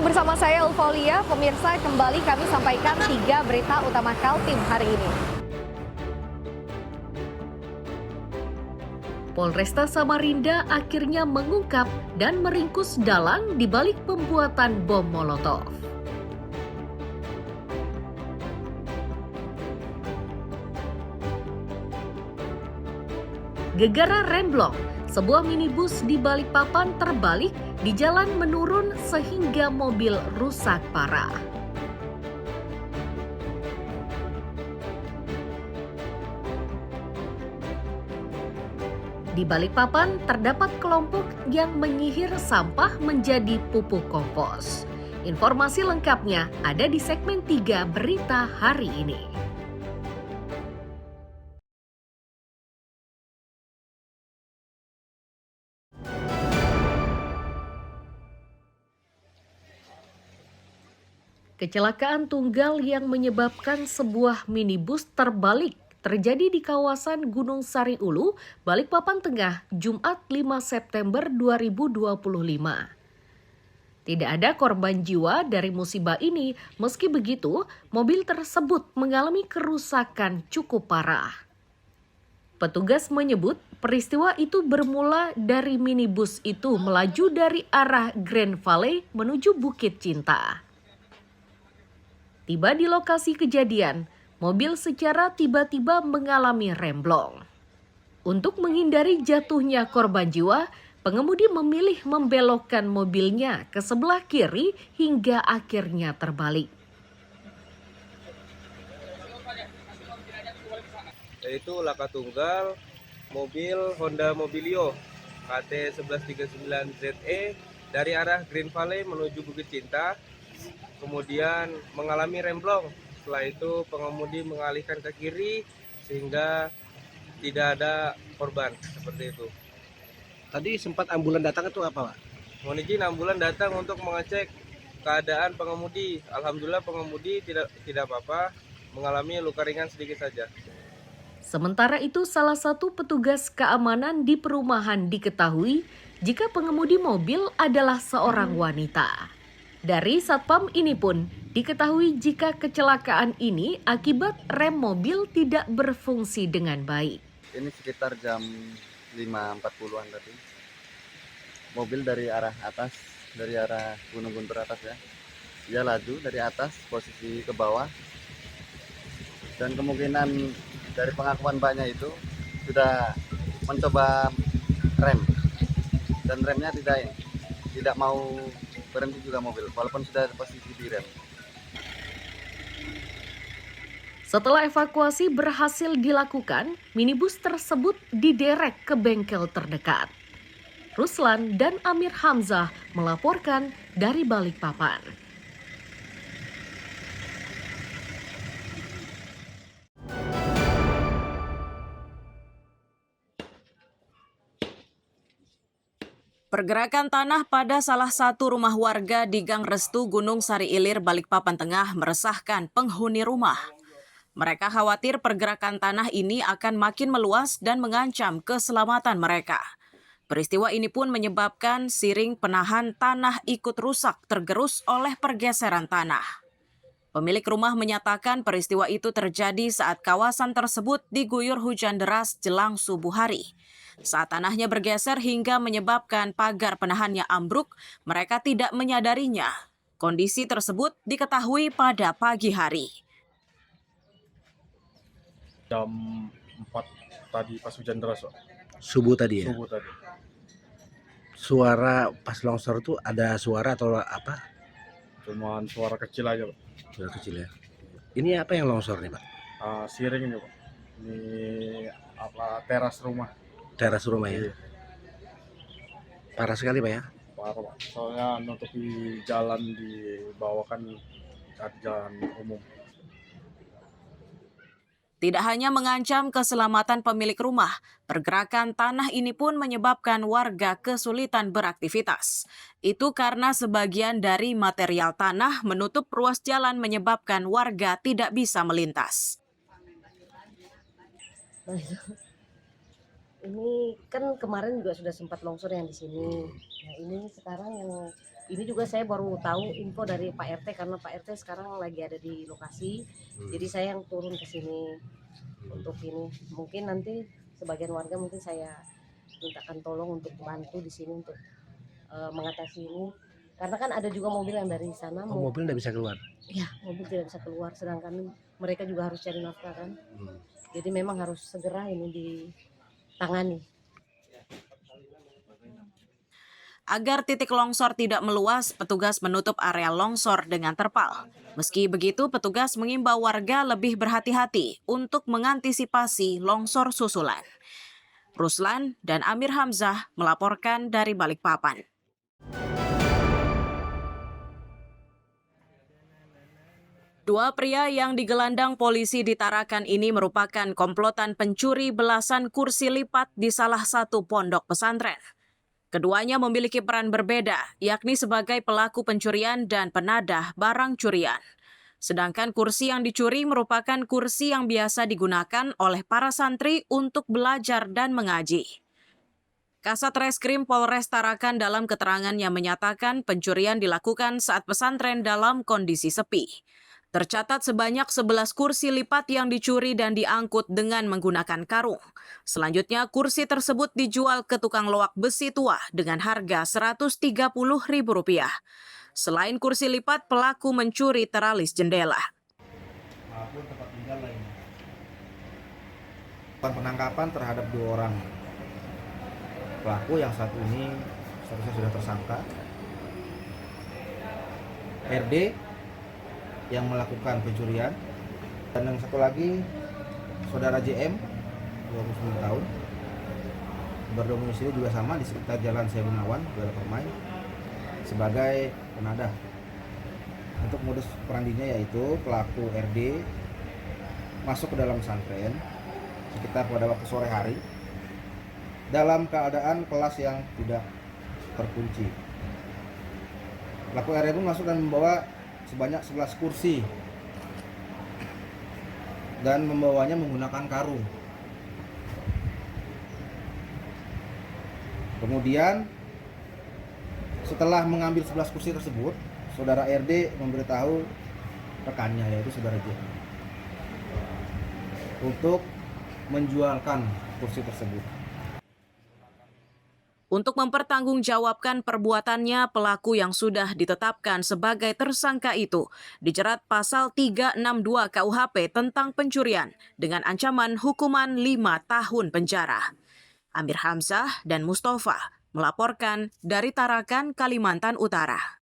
Masih bersama saya Ulfolia, pemirsa kembali kami sampaikan 3 berita utama Kaltim hari ini. Polresta Samarinda akhirnya mengungkap dan meringkus dalang di balik pembuatan bom Molotov. Gegara remblong, sebuah minibus di Balikpapan terbalik di jalan menurun sehingga mobil rusak parah. Di Balikpapan terdapat kelompok yang menyihir sampah menjadi pupuk kompos. Informasi lengkapnya ada di segmen 3 berita hari ini. Kecelakaan tunggal yang menyebabkan sebuah minibus terbalik terjadi di kawasan Gunung Sari Ulu, Balikpapan Tengah, Jumat 5 September 2025. Tidak ada korban jiwa dari musibah ini, meski begitu, mobil tersebut mengalami kerusakan cukup parah. Petugas menyebut peristiwa itu bermula dari minibus itu melaju dari arah Grand Valley menuju Bukit Cinta. Tiba di lokasi kejadian, mobil secara tiba-tiba mengalami remblong. Untuk menghindari jatuhnya korban jiwa, pengemudi memilih membelokkan mobilnya ke sebelah kiri hingga akhirnya terbalik. Yaitu laka tunggal mobil Honda Mobilio KT 1139ZE dari arah Green Valley menuju Bukit Cinta, kemudian mengalami remblong. Setelah itu pengemudi mengalihkan ke kiri sehingga tidak ada korban, seperti itu. Tadi sempat ambulan datang itu apa, Pak? Mohon izin ambulan datang untuk mengecek keadaan pengemudi. Alhamdulillah pengemudi tidak apa-apa, mengalami luka ringan sedikit saja. Sementara itu, salah satu petugas keamanan di perumahan diketahui jika pengemudi mobil adalah seorang wanita. Dari Satpam ini pun diketahui jika kecelakaan ini akibat rem mobil tidak berfungsi dengan baik. Ini sekitar jam 5.40-an tadi. Mobil dari arah atas, dari arah Gunung Guntur atas ya. Dia laju dari atas, posisi ke bawah. Dan kemungkinan dari pengakuan banyak itu sudah mencoba rem. Dan remnya tidak mau berhenti juga mobil, walaupun sudah posisi di rem. Setelah evakuasi berhasil dilakukan, minibus tersebut diderek ke bengkel terdekat. Ruslan dan Amir Hamzah melaporkan dari Balikpapan. Pergerakan tanah pada salah satu rumah warga di Gang Restu, Gunung Sari Ilir, Balikpapan Tengah meresahkan penghuni rumah. Mereka khawatir pergerakan tanah ini akan makin meluas dan mengancam keselamatan mereka. Peristiwa ini pun menyebabkan siring penahan tanah ikut rusak tergerus oleh pergeseran tanah. Pemilik rumah menyatakan peristiwa itu terjadi saat kawasan tersebut diguyur hujan deras jelang subuh hari. Saat tanahnya bergeser hingga menyebabkan pagar penahannya ambruk, mereka tidak menyadarinya. Kondisi tersebut diketahui pada pagi hari. Jam 4 tadi pas hujan deras, Pak. Subuh tadi ya? Subuh tadi. Suara pas longsor itu ada suara atau apa? Cuman suara kecil aja, Pak. Suara kecil ya. Ini apa yang longsor nih, Pak? Siring ini, Pak. Ini teras rumah. Teras rumah ya? Iya. Parah sekali, Pak ya? Parah, Pak. Soalnya nutupi jalan di bawah kan jalan umum. Tidak hanya mengancam keselamatan pemilik rumah, pergerakan tanah ini pun menyebabkan warga kesulitan beraktivitas. Itu karena sebagian dari material tanah menutup ruas jalan menyebabkan warga tidak bisa melintas. Ini kan kemarin juga sudah sempat longsor yang di sini. Nah ini sekarang yang Ini juga saya baru tahu info dari Pak RT karena Pak RT sekarang lagi ada di lokasi. Jadi saya yang turun ke sini untuk ini. Mungkin nanti sebagian warga mungkin saya mintakan tolong untuk bantu di sini untuk mengatasi ini. Karena kan ada juga mobil yang dari sana. Oh, mobil nggak bisa keluar. Ya, mobil tidak bisa keluar. Sedangkan mereka juga harus cari nafkah kan. Jadi memang harus segera ini ditangani. Agar titik longsor tidak meluas, petugas menutup area longsor dengan terpal. Meski begitu, petugas mengimbau warga lebih berhati-hati untuk mengantisipasi longsor susulan. Ruslan dan Amir Hamzah melaporkan dari Balikpapan. Dua pria yang digelandang polisi di Tarakan ini merupakan komplotan pencuri belasan kursi lipat di salah satu pondok pesantren. Keduanya memiliki peran berbeda, yakni sebagai pelaku pencurian dan penadah barang curian. Sedangkan kursi yang dicuri merupakan kursi yang biasa digunakan oleh para santri untuk belajar dan mengaji. Kasat Reskrim Polres Tarakan dalam keterangannya menyatakan pencurian dilakukan saat pesantren dalam kondisi sepi. Tercatat sebanyak 11 kursi lipat yang dicuri dan diangkut dengan menggunakan karung. Selanjutnya, kursi tersebut dijual ke tukang loak besi tua dengan harga Rp130.000. Selain kursi lipat, pelaku mencuri teralis jendela. Maupun tempat tinggal lainnya. Penangkapan terhadap 2 orang pelaku yang satu ini seharusnya sudah tersangka. RD yang melakukan pencurian, dan yang satu lagi saudara JM 29 tahun berdomisili juga sama di sekitar Jalan Saya Gunawan, Wilayah Permai, sebagai penadah. Untuk modus operandinya yaitu pelaku RD masuk ke dalam pesantren sekitar pada waktu sore hari dalam keadaan kelas yang tidak terkunci. Pelaku RD pun masuk dan membawa sebanyak 11 kursi dan membawanya menggunakan karung. Kemudian setelah mengambil 11 kursi tersebut, saudara RD memberitahu rekannya yaitu saudara J untuk menjualkan kursi tersebut. Untuk mempertanggungjawabkan perbuatannya, pelaku yang sudah ditetapkan sebagai tersangka itu dijerat pasal 362 KUHP tentang pencurian dengan ancaman hukuman 5 tahun penjara. Amir Hamzah dan Mustafa melaporkan dari Tarakan, Kalimantan Utara.